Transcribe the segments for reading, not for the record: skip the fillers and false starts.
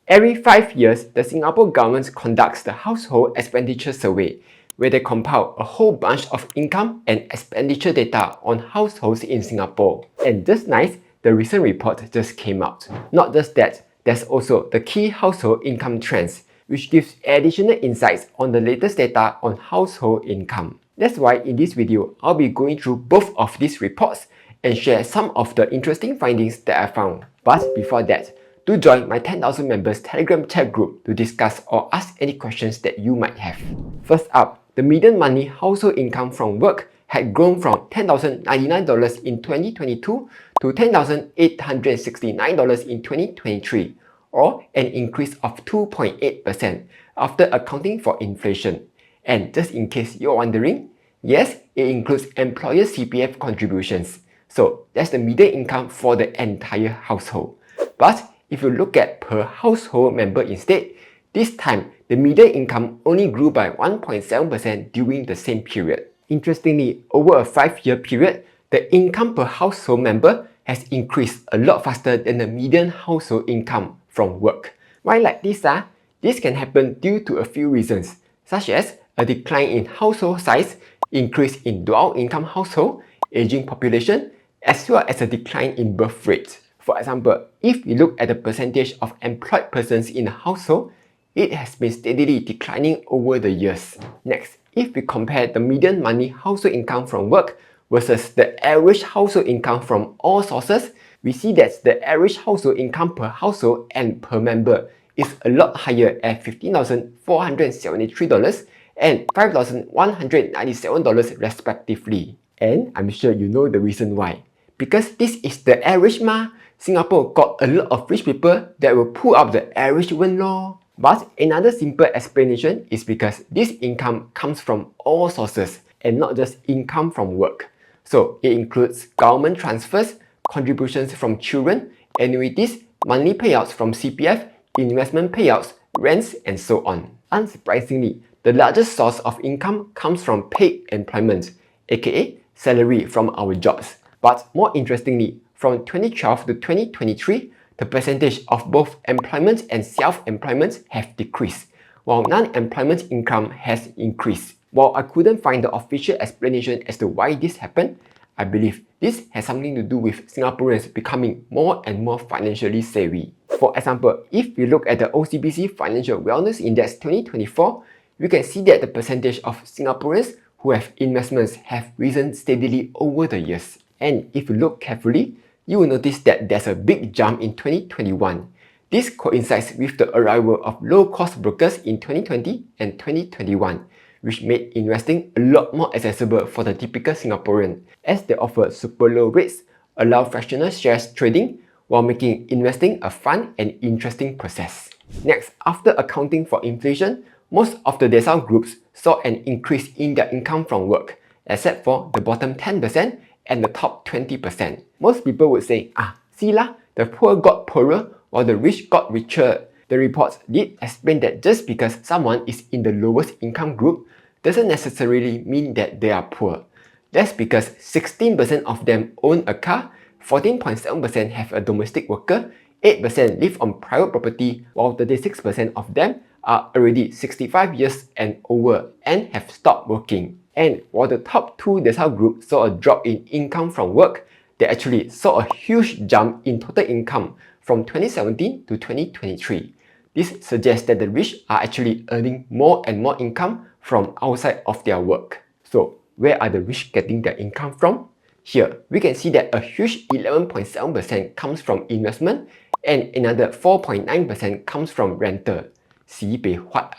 Every 5 years, the Singapore government conducts the Household Expenditure Survey, where they compile a whole bunch of income and expenditure data on households in Singapore. And just nice, the recent report just came out. Not just that, there's also the key household income trends, which gives additional insights on the latest data on household income. That's why in this video, I'll be going through both of these reports and share some of the interesting findings that I found. But before that, do join my 10,000 members Telegram chat group to discuss or ask any questions that you might have. First up, the median monthly household income from work had grown from $10,099 in 2022 to $10,869 in 2023, or an increase of 2.8% after accounting for inflation. And just in case you're wondering, yes, it includes employer CPF contributions. So that's the median income for the entire household. But if you look at per household member instead, this time the median income only grew by 1.7% during the same period. Interestingly, over a 5-year period, the income per household member has increased a lot faster than the median household income from work. Why like this? This can happen due to a few reasons, such as a decline in household size, increase in dual income household, aging population, as well as a decline in birth rate. For example, if we look at the percentage of employed persons in a household, it has been steadily declining over the years. Next, if we compare the median monthly household income from work versus the average household income from all sources, we see that the average household income per household and per member is a lot higher at $15,473 and $5,197 respectively. And I'm sure you know the reason why. Because this is the average Singapore got a lot of rich people that will pull up the average law. But another simple explanation is because this income comes from all sources and not just income from work. So it includes government transfers, contributions from children, annuities, monthly payouts from CPF, investment payouts, rents, and so on. Unsurprisingly, the largest source of income comes from paid employment, aka salary from our jobs. But more interestingly, from 2012 to 2023, the percentage of both employment and self-employment have decreased, while non-employment income has increased. While I couldn't find the official explanation as to why this happened, I believe this has something to do with Singaporeans becoming more and more financially savvy. For example, if we look at the OCBC Financial Wellness Index 2024, we can see that the percentage of Singaporeans who have investments have risen steadily over the years. And if you look carefully, you will notice that there's a big jump in 2021. This coincides with the arrival of low-cost brokers in 2020 and 2021, which made investing a lot more accessible for the typical Singaporean, as they offer super low rates, allow fractional shares trading, while making investing a fun and interesting process. Next, after accounting for inflation, most of the decile groups saw an increase in their income from work, except for the bottom 10% and the top 20%. Most people would say, see lah, the poor got poorer while the rich got richer. The reports did explain that just because someone is in the lowest income group doesn't necessarily mean that they are poor. That's because 16% of them own a car, 14.7% have a domestic worker, 8% live on private property, while 36% of them are already 65 years and over and have stopped working. And while the top 2 decile groups saw a drop in income from work, they actually saw a huge jump in total income from 2017 to 2023. This suggests that the rich are actually earning more and more income from outside of their work. So where are the rich getting their income from? Here, we can see that a huge 11.7% comes from investment and another 4.9% comes from rental. Sibei what?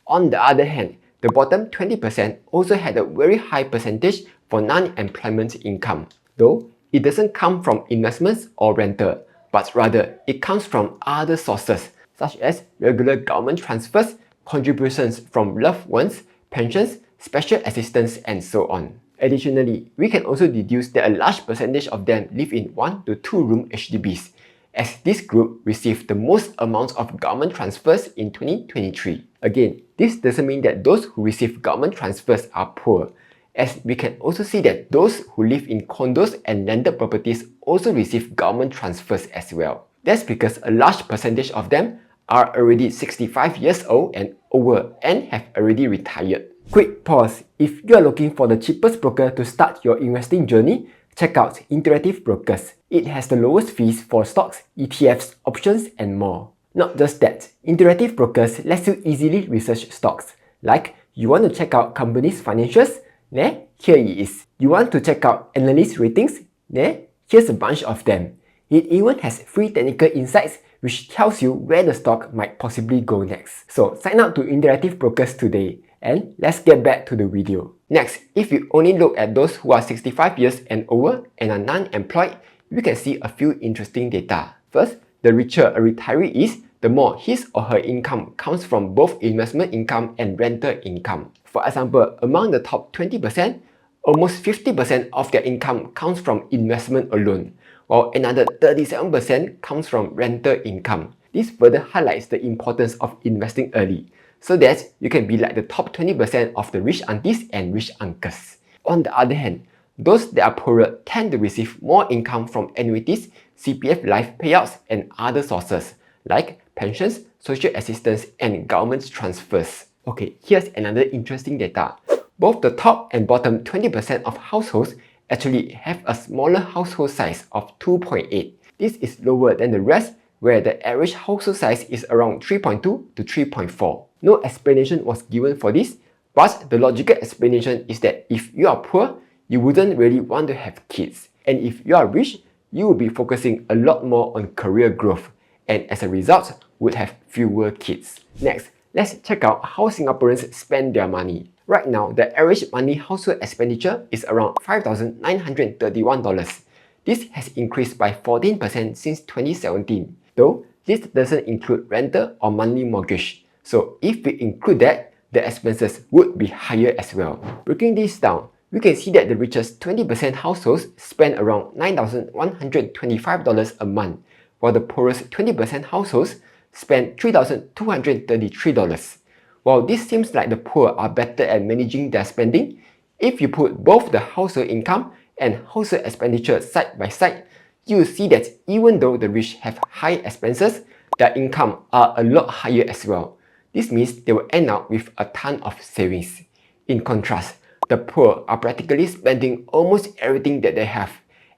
On the other hand, the bottom 20% also had a very high percentage for non-employment income, though it doesn't come from investments or rental, but rather it comes from other sources such as regular government transfers, contributions from loved ones, pensions, special assistance, and so on. Additionally, we can also deduce that a large percentage of them live in 1 to 2 room HDBs, as this group received the most amounts of government transfers in 2023. Again, this doesn't mean that those who receive government transfers are poor, as we can also see that those who live in condos and landed properties also receive government transfers as well. That's because a large percentage of them are already 65 years old and over and have already retired. Quick pause. If you are looking for the cheapest broker to start your investing journey, check out Interactive Brokers. It has the lowest fees for stocks, ETFs, options, and more. Not just that, Interactive Brokers lets you easily research stocks. Like, you want to check out companies' financials? Here it is. You want to check out analyst ratings? Here's a bunch of them. It even has free technical insights which tells you where the stock might possibly go next. So sign up to Interactive Brokers today. And let's get back to the video. Next, if you only look at those who are 65 years and over and are non-employed, you can see a few interesting data. First, the richer a retiree is, the more his or her income comes from both investment income and rental income. For example, among the top 20%, almost 50% of their income comes from investment alone, while another 37% comes from rental income. This further highlights the importance of investing early, so that you can be like the top 20% of the rich aunties and rich uncles. On the other hand, those that are poorer tend to receive more income from annuities, CPF life payouts, and other sources like pensions, social assistance, and government transfers. Okay, here's another interesting data. Both the top and bottom 20% of households actually have a smaller household size of 2.8. This is lower than the rest, where the average household size is around 3.2 to 3.4. No explanation was given for this, but the logical explanation is that if you are poor, you wouldn't really want to have kids. And if you are rich, you will be focusing a lot more on career growth, and as a result, would have fewer kids. Next, let's check out how Singaporeans spend their money. Right now, the average monthly household expenditure is around $5,931. This has increased by 14% since 2017, though this doesn't include rental or monthly mortgage. So if we include that, the expenses would be higher as well. Breaking this down, we can see that the richest 20% households spend around $9,125 a month, while the poorest 20% households spend $3,233. While this seems like the poor are better at managing their spending, if you put both the household income and household expenditure side by side, you will see that even though the rich have high expenses, their income are a lot higher as well. This means they will end up with a ton of savings. In contrast, the poor are practically spending almost everything that they have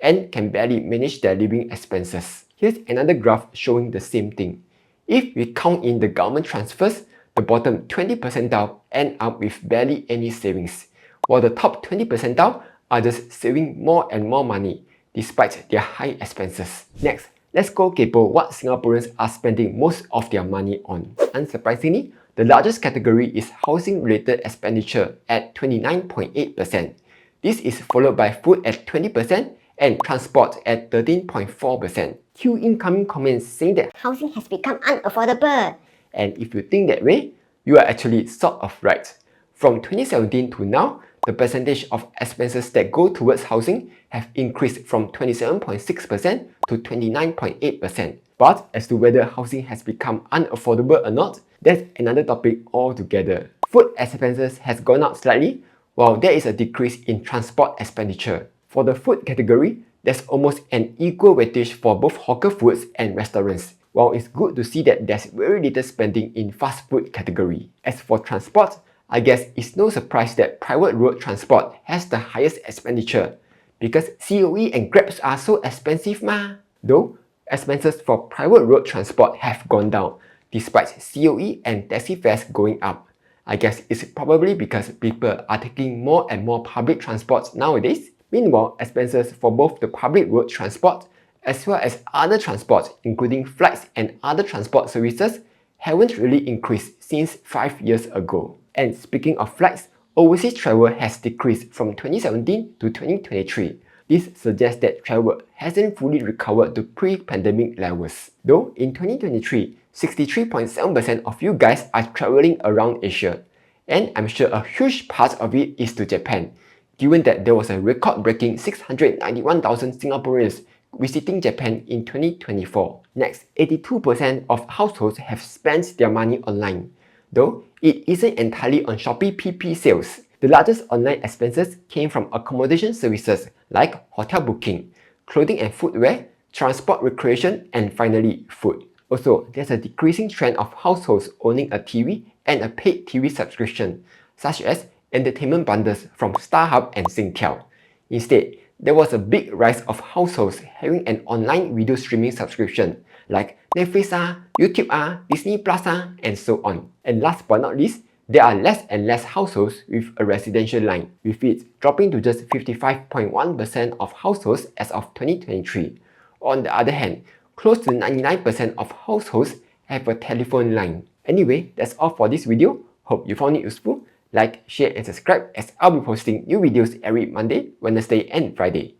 and can barely manage their living expenses. Here's another graph showing the same thing. If we count in the government transfers, the bottom 20 percentile end up with barely any savings, while the top 20 percentile are just saving more and more money despite their high expenses. Next, let's go kaypoh what Singaporeans are spending most of their money on. Unsurprisingly, the largest category is housing-related expenditure at 29.8%. This is followed by food at 20% and transport at 13.4%. Few incoming comments saying that housing has become unaffordable. And if you think that way, you are actually sort of right. From 2017 to now, the percentage of expenses that go towards housing have increased from 27.6% to 29.8%. But as to whether housing has become unaffordable or not, that's another topic altogether. Food expenses has gone up slightly, while there is a decrease in transport expenditure. For the food category, there's almost an equal weightage for both hawker foods and restaurants, while it's good to see that there's very little spending in fast food category. As for transport, I guess it's no surprise that private road transport has the highest expenditure, because COE and Grabs are so expensive ma. Though, expenses for private road transport have gone down, despite COE and taxi fares going up. I guess it's probably because people are taking more and more public transports nowadays. Meanwhile, expenses for both the public road transport as well as other transports, including flights and other transport services, haven't really increased since 5 years ago. And speaking of flights, overseas travel has decreased from 2017 to 2023. This suggests that travel hasn't fully recovered to pre-pandemic levels. Though in 2023, 63.7% of you guys are traveling around Asia, and I'm sure a huge part of it is to Japan, given that there was a record-breaking 691,000 Singaporeans visiting Japan in 2024. Next, 82% of households have spent their money online, though it isn't entirely on Shopee PP sales. The largest online expenses came from accommodation services like hotel booking, clothing and footwear, transport recreation, and finally, food. Also, there's a decreasing trend of households owning a TV and a paid TV subscription, such as entertainment bundles from StarHub and Singtel. Instead, there was a big rise of households having an online video streaming subscription like Netflix, YouTube, Disney Plus, and so on. And last but not least, there are less and less households with a residential line, with it dropping to just 55.1% of households as of 2023. On the other hand, close to 99% of households have a telephone line. Anyway, that's all for this video. Hope you found it useful. Like, share and subscribe as I'll be posting new videos every Monday, Wednesday and Friday.